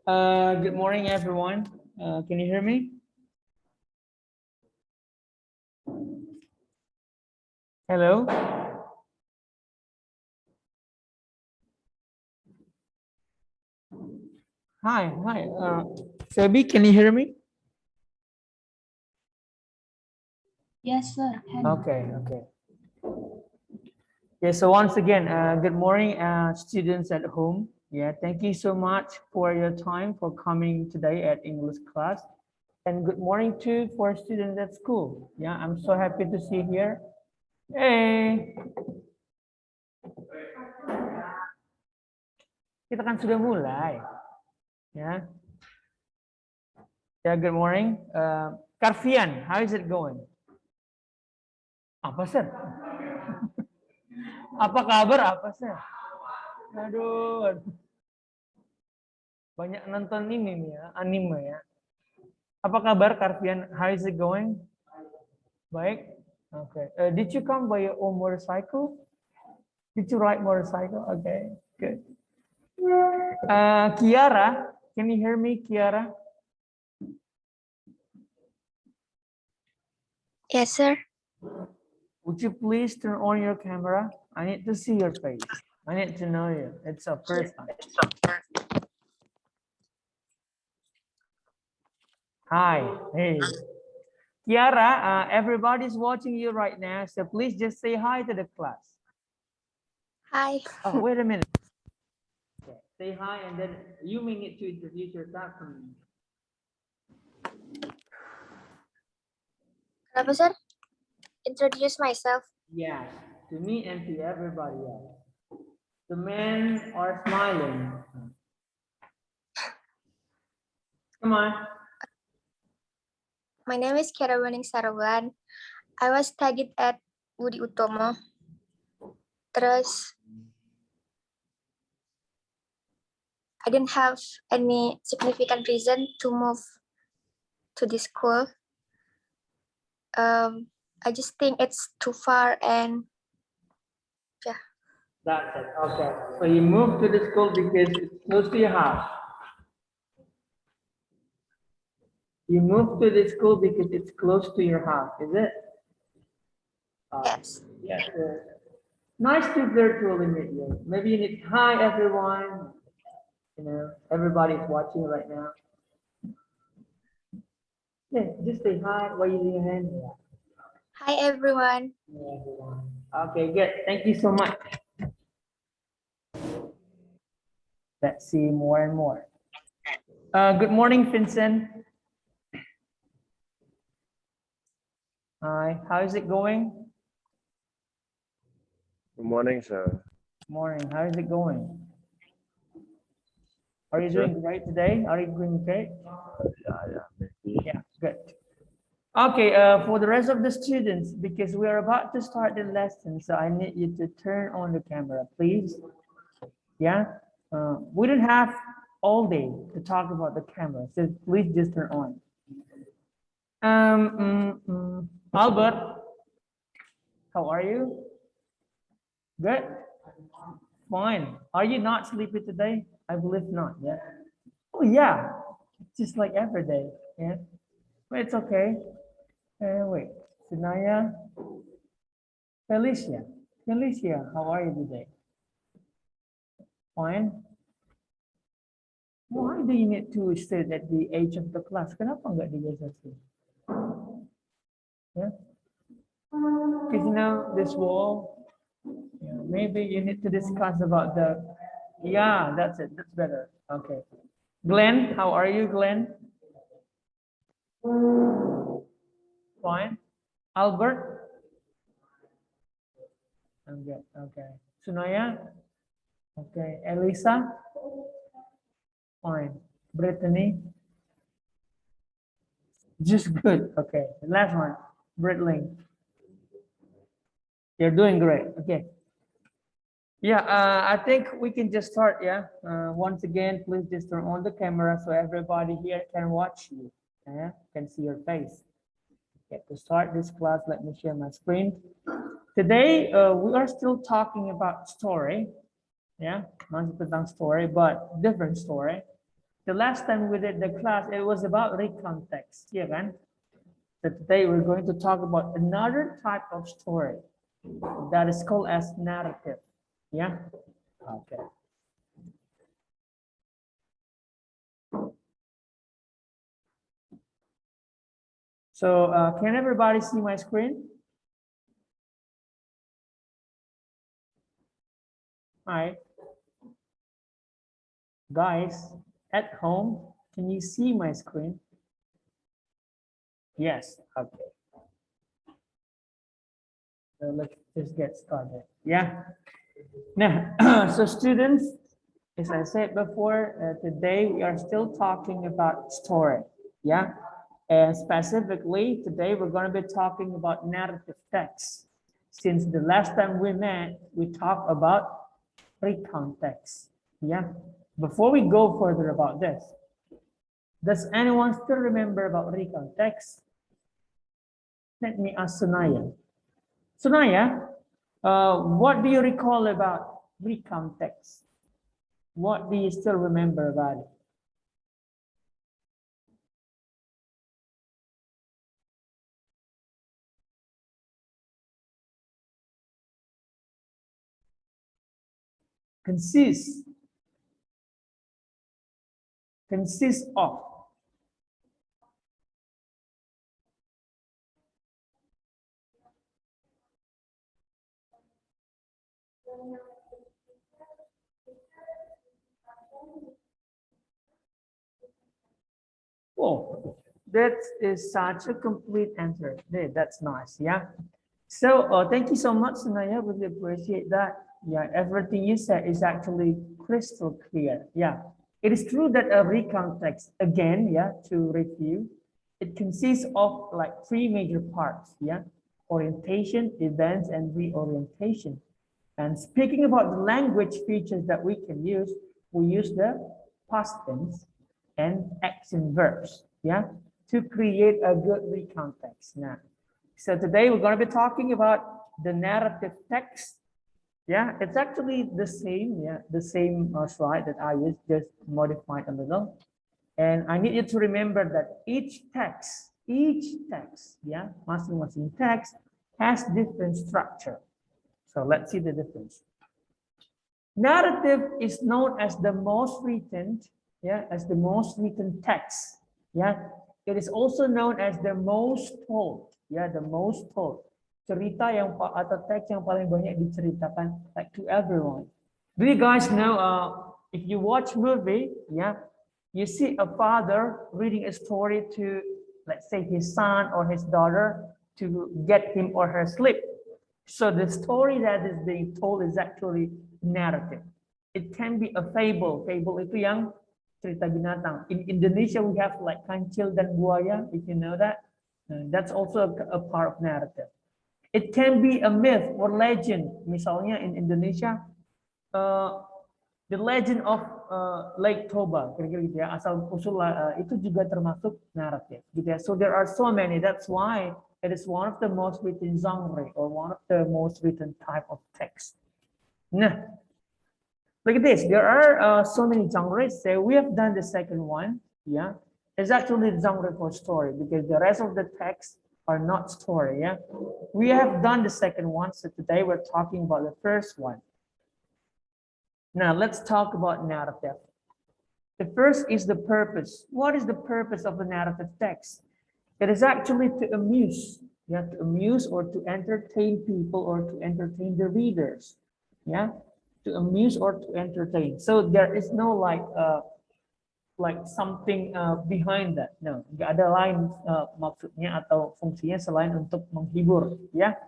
Good morning, everyone. Can you hear me? Hello? Hi. Sebi, can you hear me? Yes, sir. Okay. Yeah, so once again, good morning, students at home. Yeah, thank you so much for your time for coming today at English class. And good morning too for students at school. Yeah, I'm so happy to see you here. Hey, kita kan sudah mulai. Ya. Yeah, good morning. Karfian, how is it going? Apa, Sir? Apa kabar? Apa, Sir? Aduh. Banyak nonton ini nih ya, anime ya. Apa kabar, Karfian? How is it going? Baik. Okay. Did you come by your own motorcycle? Did you ride motorcycle? Okay, good. Kiara, can you hear me, Kiara? Yes, sir. Would you please turn on your camera? I need to see your face. I need to know you. It's a first time. Hi. Hey. Kiara, everybody's watching you right now, so please just say hi to the class. Hi. Oh, wait a minute. Okay. Say hi, and then you may need to introduce yourself to me. Kenapa, sir? Introduce myself. Yes, to me and to everybody else. The men are smiling. Come on. My name is Kiara Wening Sarawan. I was tagged at Budi Utomo. Terus, I didn't have any significant reason to move to this school. I just think it's too far and yeah. That's it. Okay. So you moved to the school because it's close to your house. You moved to the school because it's close to your house, is it? Yes. Yes. Nice to virtually meet you. Maybe you need hi everyone. You know, everybody's watching right now. Yeah, just say hi. Why you your hand? Yeah. Hi, everyone. Yeah, everyone. Okay, good. Thank you so much. Let's see more and more. Good morning, Vincent. Hi, how is it going? Good morning, sir. Morning, how is it going? Are you Good, sir. doing great today? Are you doing great? Maybe. Yeah, good. Okay, for the rest of the students, because we are about to start the lesson, so I need you to turn on the camera, please. Yeah, we don't have all day to talk about the camera, so please just turn on. Albert, how are you? Good. Fine. Are you not sleepy today? I believe not. Yeah. Oh yeah, just like every day. Yeah. But it's okay. Wait, Sinaya, Felicia, how are you today? Fine. Why do you need to sit at the edge of the class? Kenapa nggak di atas sih? Yeah. Because you know this wall. Yeah, maybe you need to discuss about the. Yeah, that's it. That's better. Okay. Glenn, how are you, Glenn? Fine. Albert? I'm good. Okay. Sunaya? Okay. Elisa? Fine. Brittany? Just good. Okay. The last one. Britling. You're doing great. Okay. Yeah, I think we can just start. Yeah. Once again, please just turn on the camera so everybody here can watch you. Yeah, can see your face. Okay, to start this class, let me share my screen. Today, we are still talking about story. Yeah, masih tentang story, but different story. The last time we did the class, it was about recontext, yeah, kan? So today we're going to talk about another type of story that is called as narrative, yeah? Okay. So can everybody see my screen? Hi. Guys, at home, can you see my screen? Yes, okay. So let's just get started. Yeah. Now, so students, as I said before, today we are still talking about story. Yeah. And specifically, today we're going to be talking about narrative text. Since the last time we met, we talked about recontext. Yeah. Before we go further about this, does anyone still remember about recontext? Let me ask Sunaya. Sunaya, what do you recall about recontext? What do you still remember about it? Consists of. Oh, that is such a complete answer. Yeah, that's nice. Yeah. So thank you so much, Sunaya. Really appreciate that. Yeah, everything you said is actually crystal clear. Yeah. It is true that a recontext, again, yeah, to review, it consists of like three major parts. Yeah. Orientation, events, and reorientation. And speaking about the language features that we can use, we use the past tense and action verbs, yeah, to create a good recontext. Now, so today we're going to be talking about the narrative text. Yeah, it's actually the same, yeah, the same slide that I used, just modified a little. And I need you to remember that each text, yeah, masing-masing text has different structure. So let's see the difference. Narrative is known as the most written, yeah, as the most written text. Yeah, it is also known as the most told. Yeah, the most told. Cerita yang atau teks yang paling banyak diceritakan like to everyone. Do you guys know? If you watch movie, yeah, you see a father reading a story to, let's say, his son or his daughter to get him or her sleep. So the story that is being told is actually narrative. It can be a fable. Fable itu yang cerita binatang. In Indonesia, we have like kancil dan buaya, if you know that. That's also a part of narrative. It can be a myth or legend. Misalnya in Indonesia, the legend of Lake Toba, kira-kira gitu ya. Asal usul itu juga termasuk naratif, gitu ya. So there are so many. That's why it is one of the most written genre or one of the most written type of text. Nah, look at this. There are so many genres. So we have done the second one. Yeah, it's actually the genre for story because the rest of the texts are not story. Yeah, we have done the second one. So today we're talking about the first one. Now let's talk about narrative. The first is the purpose. What is the purpose of a narrative text? It is actually to amuse. Yeah, to amuse or to entertain people or to entertain the readers. Yeah, to amuse or to entertain. So there is no like something behind that. No, nggak ada lain maksudnya atau fungsinya selain untuk menghibur. Yeah,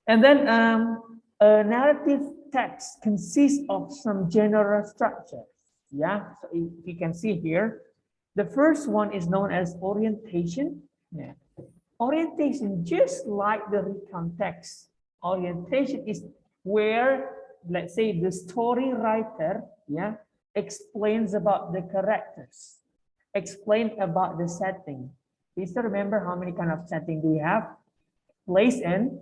and then a narrative text consists of some general structure. Yeah, so if you can see here, the first one is known as orientation. Yeah. Orientation, just like the recontext, orientation is where, let's say, the story writer, yeah, explains about the characters, explain about the setting. You still remember how many kind of setting do we have? Place and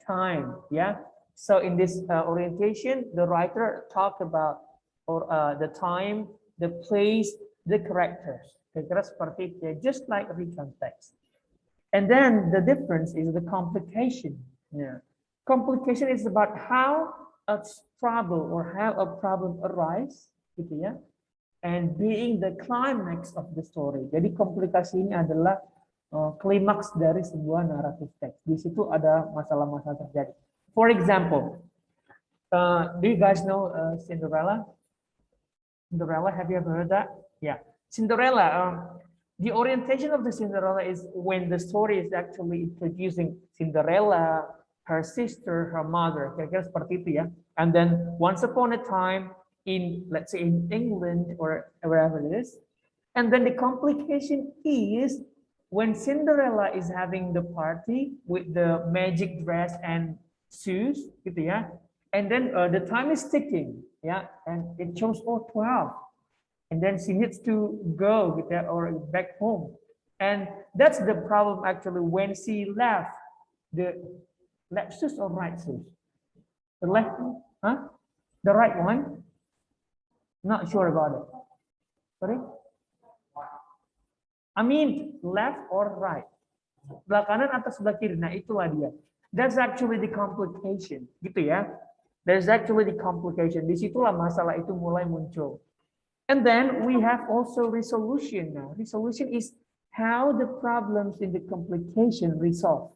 time, yeah. So in this orientation, the writer talked about the time, the place, the characters. Kira-kira seperti itu ya, just like written text. And then the difference is the complication. Yeah. Complication is about how a trouble or how a problem arise, gitu ya, and being the climax of the story. Jadi komplikasi ini adalah klimaks dari sebuah naratif teks. Di situ ada masalah-masalah terjadi. For example, do you guys know Cinderella? Cinderella, have you ever heard that? Yeah, Cinderella. The orientation of the Cinderella is when the story is actually introducing Cinderella, her sister, her mother, kira-kira seperti itu ya. And then once upon a time in, let's say in England or wherever it is, and then the complication is when Cinderella is having the party with the magic dress and shoes, gitu ya. And then the time is ticking, yeah, and it shows 12. And then she needs to go with that or back home. And that's the problem actually when she left the left shoes or right shoes? The left, huh? The right one? Not sure about it. Sorry? I mean left or right? Sebelah kanan atau sebelah kiri? Nah itulah dia. That's actually the complication, gitu ya. There's actually the complication. Disitulah masalah itu mulai muncul. And then we have also resolution now. Resolution is how the problems in the complication resolve.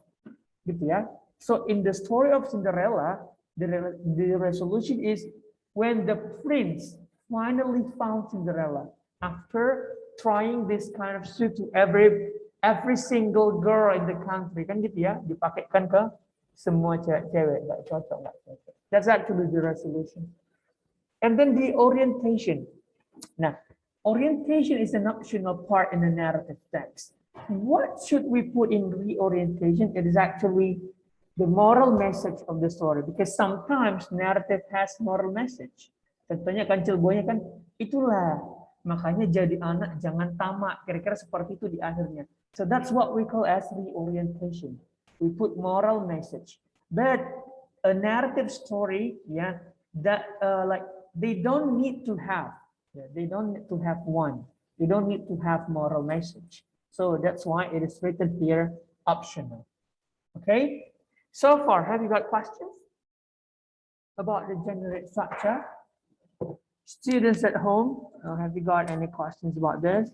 Gitu ya. So in the story of Cinderella, the resolution is when the prince finally found Cinderella after trying this kind of suit to every single girl in the country. Kan gitu ya, dipakaikan ke semua cewek, nggak cocok, nggak cocok. That's actually the resolution. And then the orientation. Now, orientation is an optional part in the narrative text. What should we put in reorientation? It is actually the moral message of the story, because sometimes narrative has moral message. Contohnya Kancil Boynya kan, itulah makanya jadi anak jangan tamak, kira-kira seperti itu di akhirnya. So that's what we call as reorientation. We put moral message. But a narrative story, yeah, that like they don't need to have. They don't need to have one. They don't need to have moral message. So that's why it is written here optional. Okay. So far, have you got questions about the generic structure? Students at home, have you got any questions about this?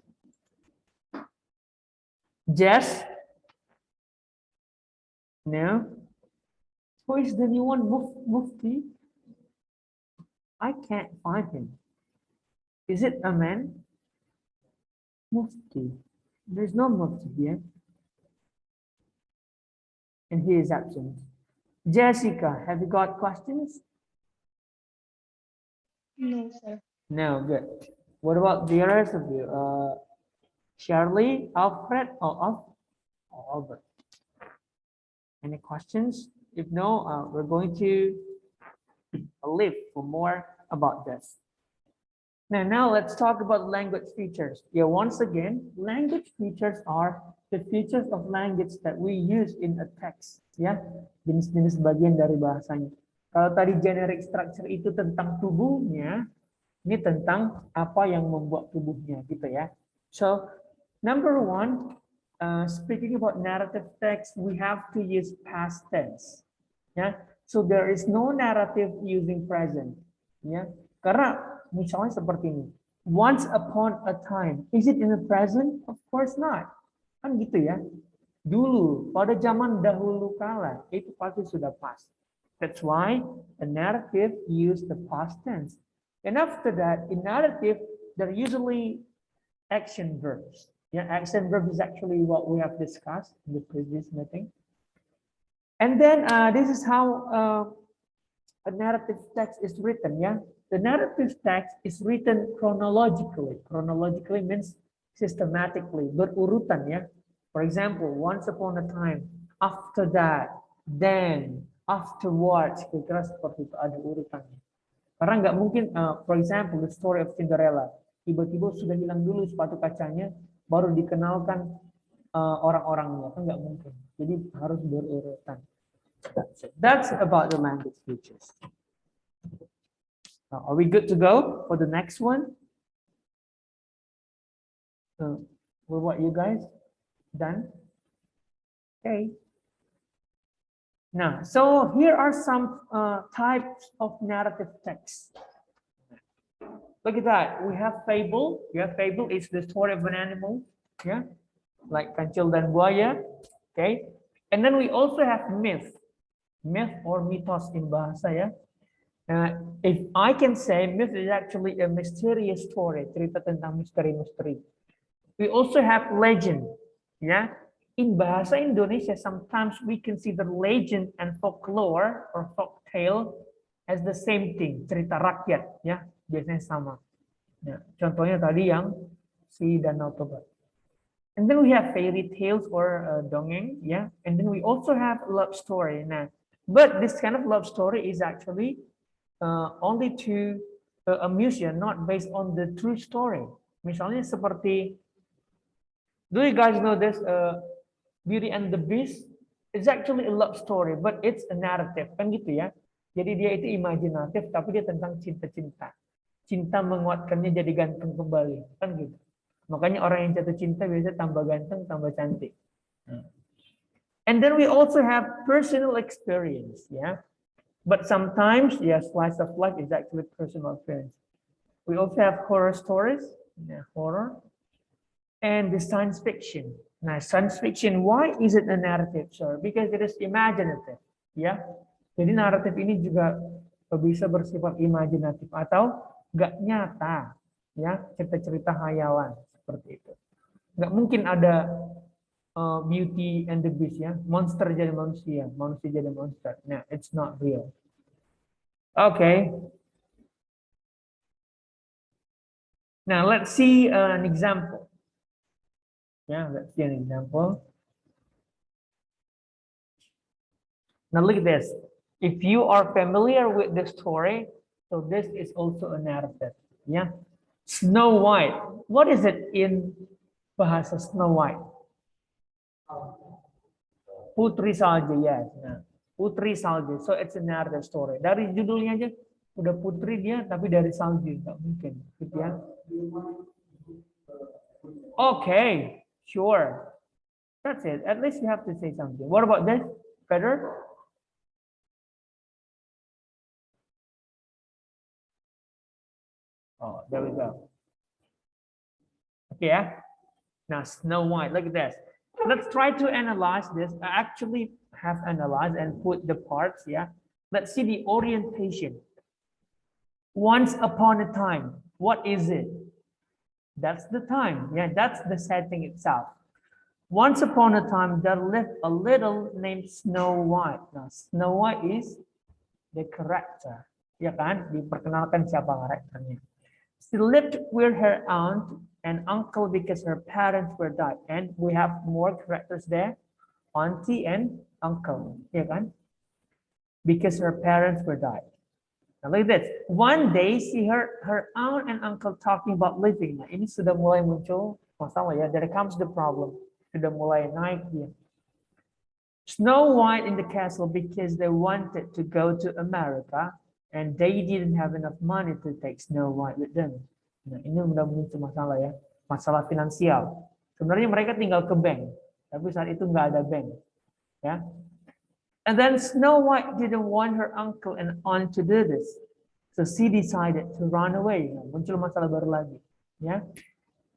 Jess? No? Who is the new one? Mufti? I can't find him. Is it a man? Mufti. There's no Mufti here. And he is absent. Jessica, have you got questions? No, sir. No, good. What about the rest of you? Shirley, Alfred, or Albert? Any questions? If no, we're going to live for more about this. Now let's talk about language features. Yeah, once again, language features are the features of language that we use in a text. Ya, jenis-jenis bagian dari bahasanya. Kalau tadi generic structure itu tentang tubuhnya, ini tentang apa yang membuat tubuhnya, gitu ya. So, number one, speaking about narrative text, we have to use past tense. Ya, so there is no narrative using present. Ya, karena misalnya seperti ini. Once upon a time. Is it in the present? Of course not. Kan gitu ya. Dulu, pada zaman dahulu kala, itu pasti sudah past. That's why a narrative use the past tense. And after that, in narrative, there are usually action verbs. Yeah, action verb is actually what we have discussed in the previous meeting. And then this is how a narrative text is written. Yeah. The narrative text is written chronologically. Chronologically means systematically, berurutan ya. For example, once upon a time, after that, then, afterwards, kira-kira seperti itu ada urutannya. Karena nggak mungkin, for example, the story of Cinderella, tiba-tiba sudah hilang dulu sepatu kacanya, baru dikenalkan orang-orangnya, kan nggak mungkin. Jadi harus berurutan. That's about the language features. Are we good to go for the next one? So, what you guys done? Okay. Now, so here are some types of narrative text. Look at that. We have fable. Yeah, fable is the story of an animal. Yeah, like kancil dan buaya. Okay. And then we also have myth. Myth or mythos in bahasa ya. If I can say, myth is actually a mysterious story, cerita tentang misteri-misteri. We also have legend, ya. In bahasa Indonesia, sometimes we consider legend and folklore or folk tale as the same thing, cerita rakyat, ya, biasanya sama. Ya, contohnya tadi yang si Danau Toba. And then we have fairy tales or dongeng, ya. And then we also have love story. Nah, but this kind of love story is actually only to amuse you, not based on the true story. Misalnya seperti, do you guys know this? Beauty and the Beast is actually a love story, but it's a narrative, kan gitu ya. Jadi dia itu imajinatif, tapi dia tentang cinta-cinta. Cinta menguatkannya jadi ganteng kembali, kan gitu. Makanya orang yang jatuh cinta biasanya tambah ganteng, tambah cantik. And then we also have personal experience, yeah. But sometimes, yeah, slice of life is actually personal experience. We also have horror stories, yeah, horror, and the science fiction. Nah, science fiction, why is it a narrative story? Because it is imaginative, ya. Jadi naratif ini juga bisa bersifat imajinatif atau nggak nyata, ya, cerita-cerita hayalan seperti itu. Nggak mungkin ada Beauty and the Beast, ya, monster jadi manusia, manusia jadi monster. Nah, it's not real. Okay. Now let's see an example. Yeah, let's see an example. Now look at this. If you are familiar with the story, so this is also a narrative. Yeah. Snow White. What is it in bahasa Snow White? Putri Salju, yes. Nah, Putri Salju. So it's a narrative story. Dari judulnya aja udah putri dia, tapi dari salju, nggak mungkin, gitu ya. Okay, sure. That's it. At least you have to say something. What about this? Better? Oh, there we go. Okay, yeah. Now Snow White. Look at this. Let's try to analyze this. I actually have analyzed and put the parts. Yeah. Let's see the orientation. Once upon a time. What is it? That's the time. Yeah, that's the setting itself. Once upon a time, there lived a little named Snow White. Now, Snow White is the character. Ya kan? Diperkenalkan siapa karakternya. She lived with her aunt and uncle because her parents were died. And we have more characters there. Auntie and uncle. Ya kan? Because her parents were died. Now look at this. One day, she heard her aunt and uncle talking about living. Nah, ini sudah mulai muncul masalah ya. There comes the problem. Sudah mulai naik dia. Snow White in the castle because they wanted to go to America and they didn't have enough money to take Snow White with them. Nah, ini udah muncul masalah ya. Masalah finansial. Sebenarnya mereka tinggal ke bank, tapi saat itu nggak ada bank. Ya. And then Snow White didn't want her uncle and aunt to do this. So she decided to run away. Muncul masalah baru lagi. Yeah.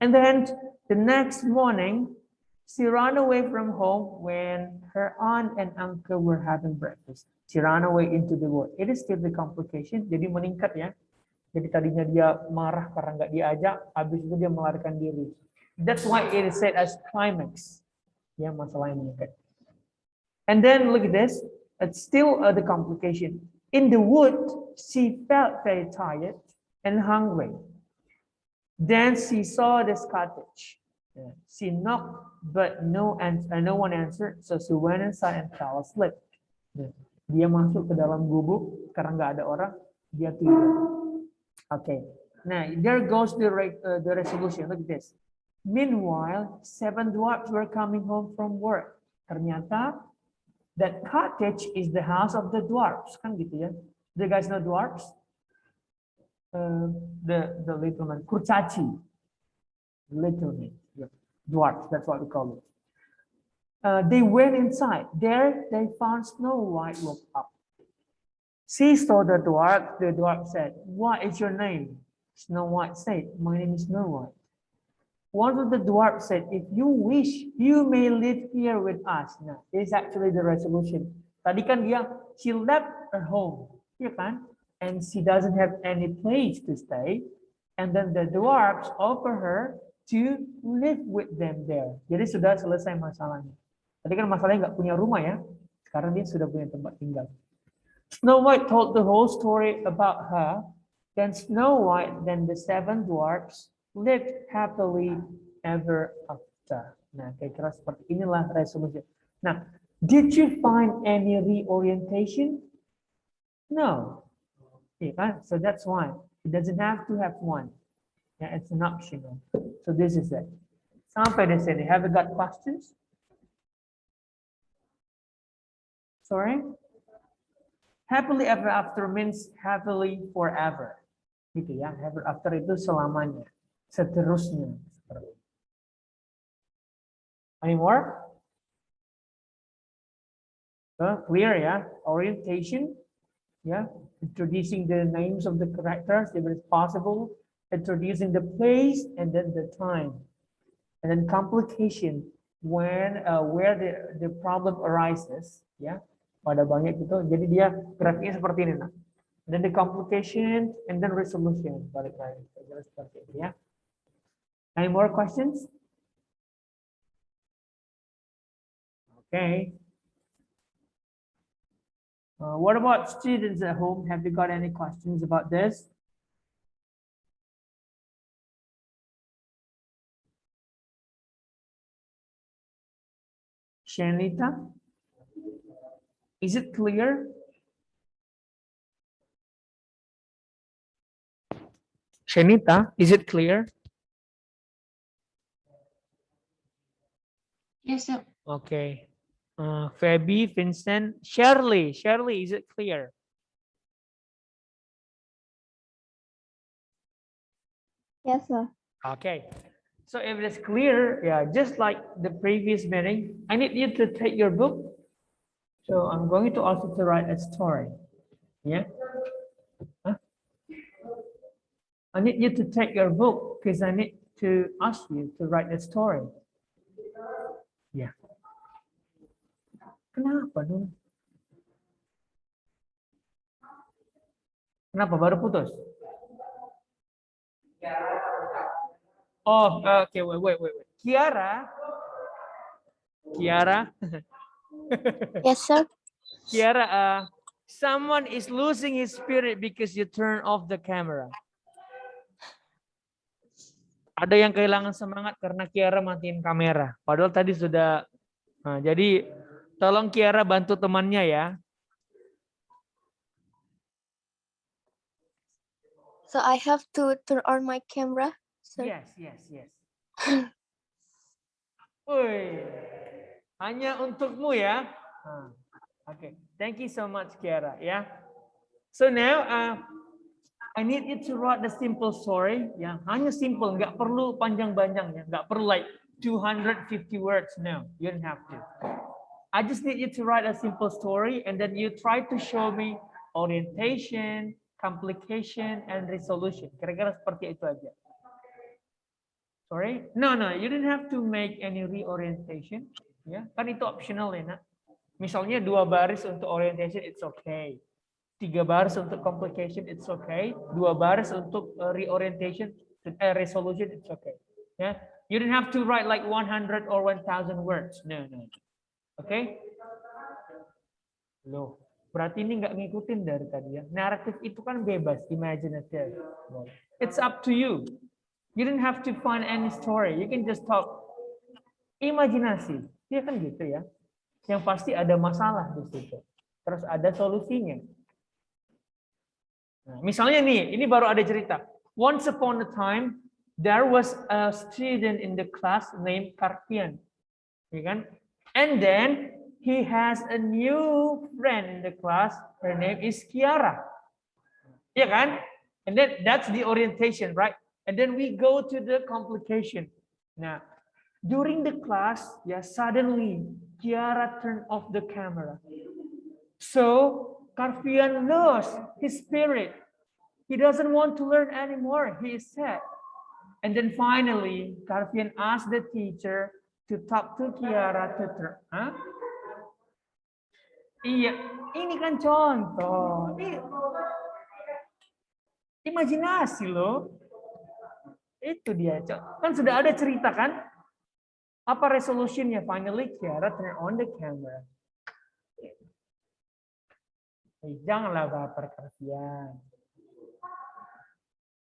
And then the next morning, she ran away from home when her aunt and uncle were having breakfast. She ran away into the wood. It is still the complication. Jadi meningkat ya. Jadi tadinya dia marah karena nggak diajak, habis itu dia melarikan diri. That's why it is said as climax. Ya, masalah yang meningkat. And then look at this. It's still the complication. In the wood, she felt very tired and hungry. Then she saw this cottage. She knocked, but no one answered. So she went inside and fell asleep. Dia masuk ke dalam gubuk karena nggak ada orang. Dia tidur. Okay. Now there goes the resolution. Look at this. Meanwhile, 7 dwarfs were coming home from work. Ternyata that cottage is the house of the dwarfs, kan gitu ya. Do you guys know dwarfs? The little man, kurcaci. Little names. Yeah. Dwarfs, that's what we call it. They went inside. There they found Snow White woke up. She saw the dwarf. The dwarf said, "What is your name?" Snow White said, "My name is Snow White." One of the dwarves said, "If you wish, you may live here with us." Nah, this is actually the resolution. Tadi kan dia, she left her home, ya kan? And she doesn't have any place to stay. And then the dwarves offer her to live with them there. Jadi sudah selesai masalahnya. Tadi kan masalahnya nggak punya rumah ya. Sekarang dia sudah punya tempat tinggal. Snow White told the whole story about her. Then Snow White, then the 7 dwarfs lived happily ever after. Nah, kira-kira seperti inilah resolusi. Nah, did you find any reorientation? No. Okay, right? So that's why it doesn't have to have one. Yeah, it's an optional. So this is it. Sampai di sini. Have you got questions? Sorry? Happily ever after means happily forever. Gitu ya. Ever after itu selamanya. Seterusnya. Any more? Clear ya. Orientation. Yeah. Introducing the names of the characters if it's possible. Introducing the place and then the time. And then complication when where the problem arises. Ya. Pada banyak gitu. Jadi dia grafiknya seperti ini. Nah. Then the complication and then resolution. Balik lagi. Seperti itu ya. Any more questions? Okay. What about students at home? Have you got any questions about this? Shanita? Is it clear? Shanita, is it clear? Yes, sir. Okay. Fabi, Vincent, Shirley. Shirley, is it clear? Yes, sir. Okay. So if it's clear, yeah, just like the previous meeting, I need you to take your book. So I'm going to ask you to write a story. Yeah. Huh? I need you to take your book because I need to ask you to write a story. Yeah. Kenapa dulu? Kenapa baru putus? Oh, okay. Wait. Kiara. Yes, sir. Kiara, someone is losing his spirit because you turn off the camera. Ada yang kehilangan semangat karena Kiara matiin kamera. Padahal tadi sudah. Nah, jadi tolong Kiara bantu temannya ya. So I have to turn on my camera, sir. Yes. Woi, hanya untukmu ya. Okay, thank you so much, Kiara. Ya. So now, I need you to write the simple story. Ya, hanya simple, nggak perlu panjang-panjang ya, nggak perlu like 250 words. No, you don't have to. I just need you to write a simple story, and then you try to show me orientation, complication, and resolution. Kira-kira seperti itu aja. Sorry? No, you didn't have to make any reorientation. Ya, kan itu optional ya, nak. Misalnya 2 baris untuk orientation, it's okay. 3 baris untuk complication, it's okay. 2 baris untuk reorientation, resolution, it's okay. Ya, you didn't have to write like 100 or 1,000 words. No. Okay? Loh, berarti ini nggak ngikutin dari tadi ya. Naratif itu kan bebas, imaginative. It's up to you. You didn't have to find any story. You can just talk imajinasi. Ya kan gitu ya. Yang pasti ada masalah di situ. Terus ada solusinya. Nah, misalnya nih, ini baru ada cerita. Once upon a time, there was a student in the class named Karpian. Ya kan? And then he has a new friend in the class. Her name is Kiara. Ya kan? And then that's the orientation, right? And then we go to the complication. Now, during the class, suddenly Kiara turned off the camera. So Carvian lost his spirit. He doesn't want to learn anymore. He is sad. And then finally, Carvian asked the teacher to talk to Kiara to turn. Huh? Iya, ini kan contoh. Imajinasi loh. Itu dia. Kan sudah ada cerita kan? Apa resolutionnya? Finally, Kiara turn on the camera. Janganlah baper Carvian.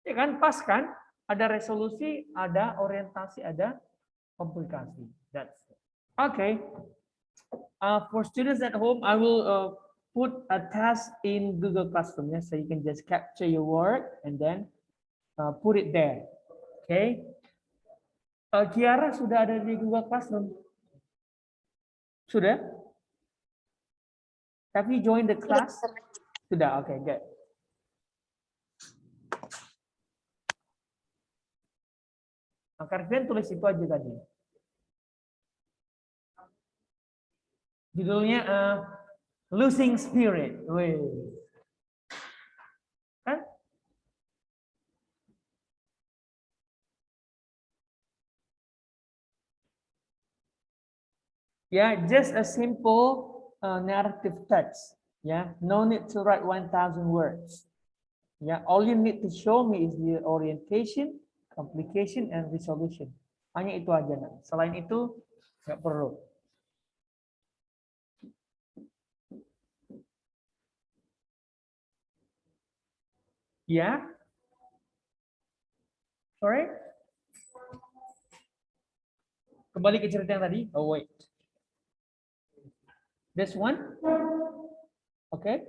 Ya kan, pas kan? Ada resolusi, ada orientasi, ada komplikasi. That's it. Okay. For students at home, I will put a task in Google Classroom, so you can just capture your work and then put it there. Okay. Kiara sudah ada di Google Classroom? Sudah? Have you joined the class? Sudah, okay, good. Carvian tulis itu aja tadi. Judulnya Losing Spirit. Wih. Kan? Yeah, just a simple narrative text. Yeah, no need to write 1,000 words. Yeah, all you need to show me is the orientation, complication, and resolution. Hanya itu aja. Nah. Selain itu nggak perlu. Ya, sorry. Kembali ke cerita yang tadi. Oh wait. This one, oke. Okay.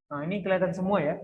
Nah ini kelihatan semua ya.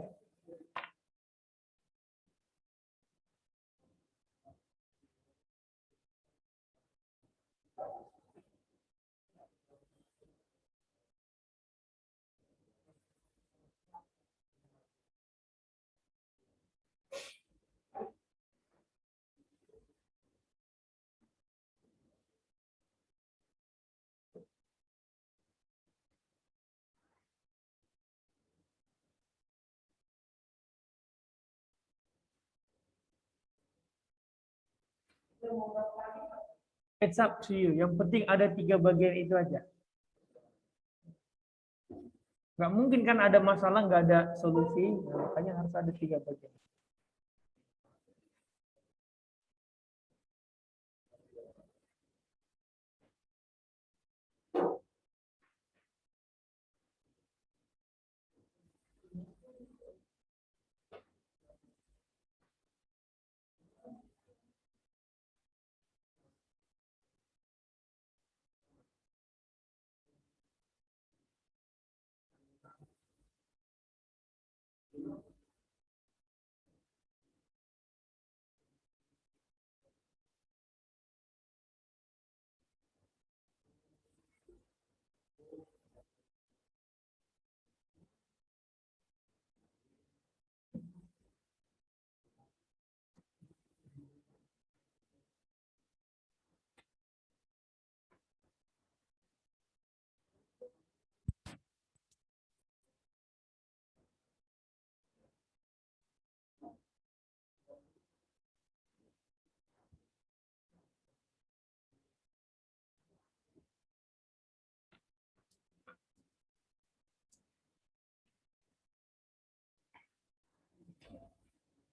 It's up to you. Yang penting ada 3 bagian itu aja. Nggak mungkin kan ada masalah nggak ada solusi, nah, makanya harus ada 3 bagian.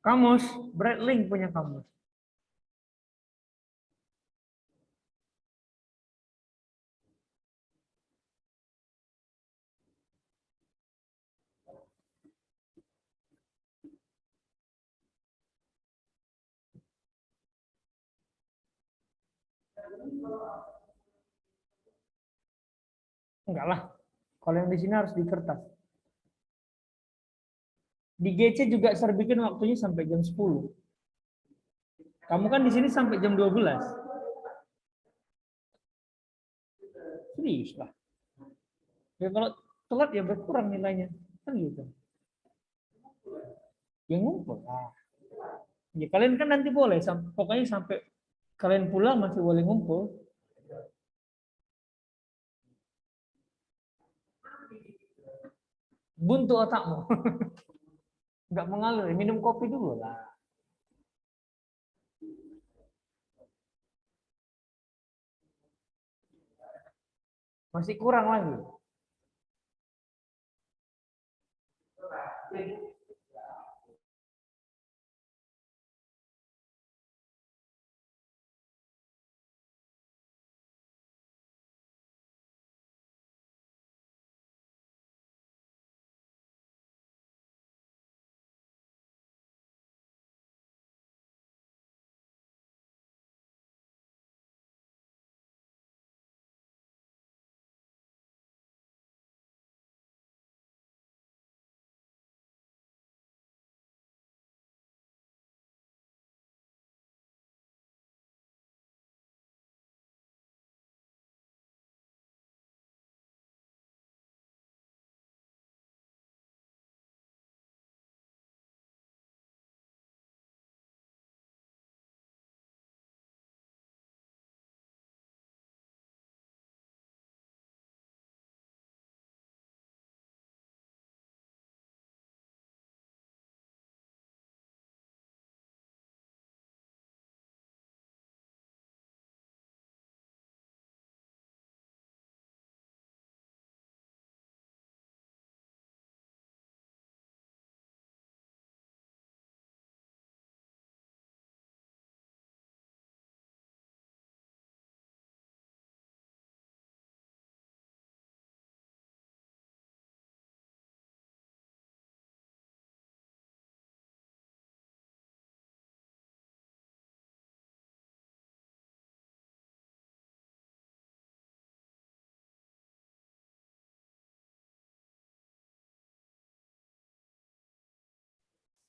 Kamus, Bradley punya kamus. Enggak lah. Kalau yang di sini harus di kertas. Di GC juga saya bikin waktunya sampai jam 10. Kamu kan di sini sampai jam 12. Serius lah. Ya kalau telat ya berkurang nilainya. Kan gitu. Ya ngumpul lah. Ya kalian kan nanti boleh, pokoknya sampai kalian pulang masih boleh ngumpul. Buntu otakmu. Nggak mengalir, minum kopi dulu lah. Masih kurang lagi.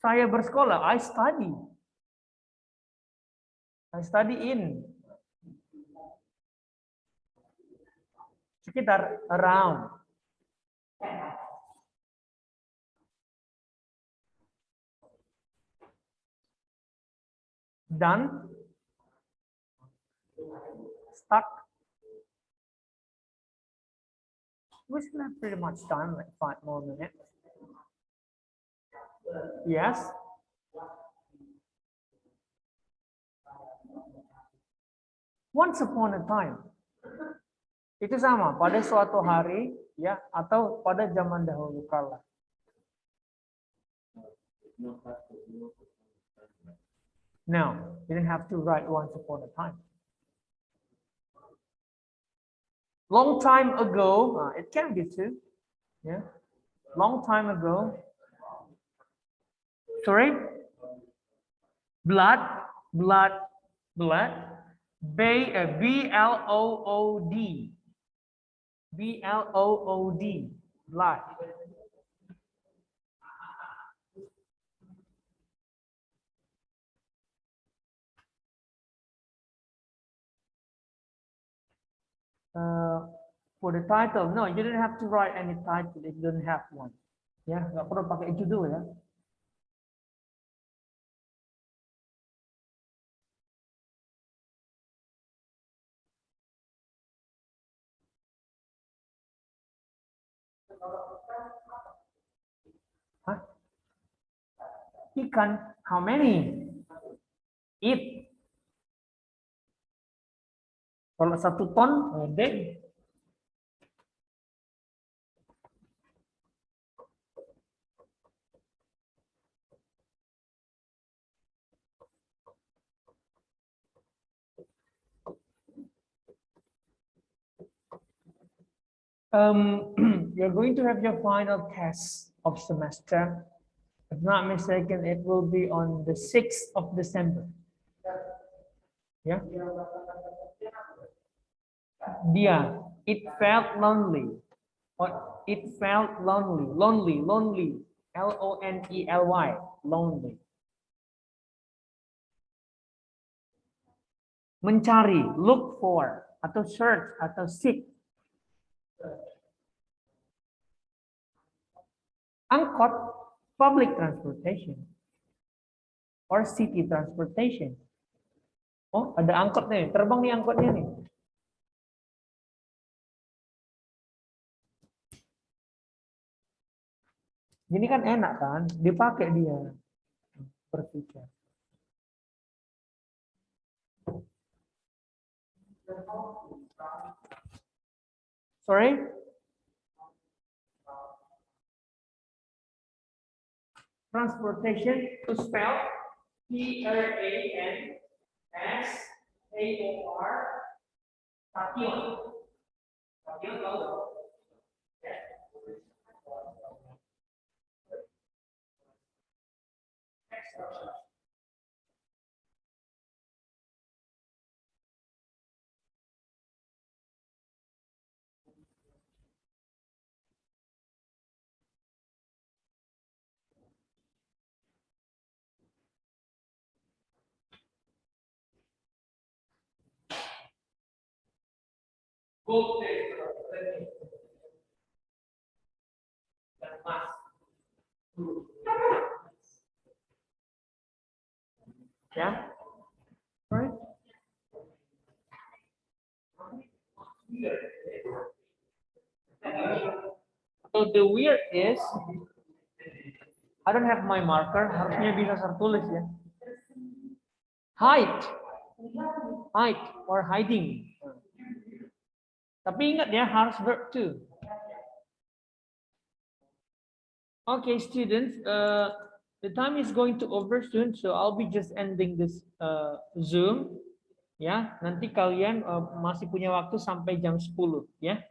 Saya bersekolah, I study. I study in. Sekitar, around. Done. Stuck. We still have pretty much time, like 5 more minutes. Yes. Once upon a time. Itu sama, pada suatu hari, ya, atau pada zaman dahulu kala. No, you didn't have to write once upon a time. Long time ago, it can be too. Yeah, long time ago. Sorry, blood, blood, blood. B-L-O-O-D. B-L-O-O-D. Blood. For the title, no, you didn't have to write any title if you don't have one. Ya, nggak perlu pakai judul ya. Hah? Ikan, how many? Eat. Kalau 1 ton, gede. You're going to have your final test of semester. If not mistaken, it will be on the 6th of December. Yeah. Dia, it felt lonely. Or it felt lonely. Lonely, lonely. L-O-N-E-L-Y. Lonely. Mencari, look for, atau search, atau seek. Angkot, public transportation. or city transportation. Oh, ada angkot nih, terbang nih angkotnya nih. Ini kan enak kan, dipakai dia berpikir. Sorry? Transportation to spell Transpor. Station tahu dong? Ya. Gold dan emas. Ya, right? So the weird is, I don't have my marker. Harusnya bisa saya tulis ya. Hide or hiding. Tapi ingat ya, harus verb to. Okay, students, the time is going to over soon, so I'll be just ending this Zoom. Ya, nanti kalian masih punya waktu sampai jam 10 ya.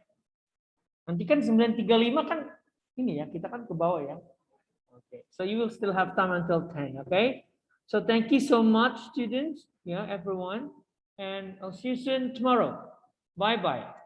Nanti kan 9.35 kan ini ya, kita kan ke bawah ya. Okay, so you will still have time until 10, okay? So thank you so much, students, yeah, everyone, and I'll see you soon tomorrow. Bye-bye.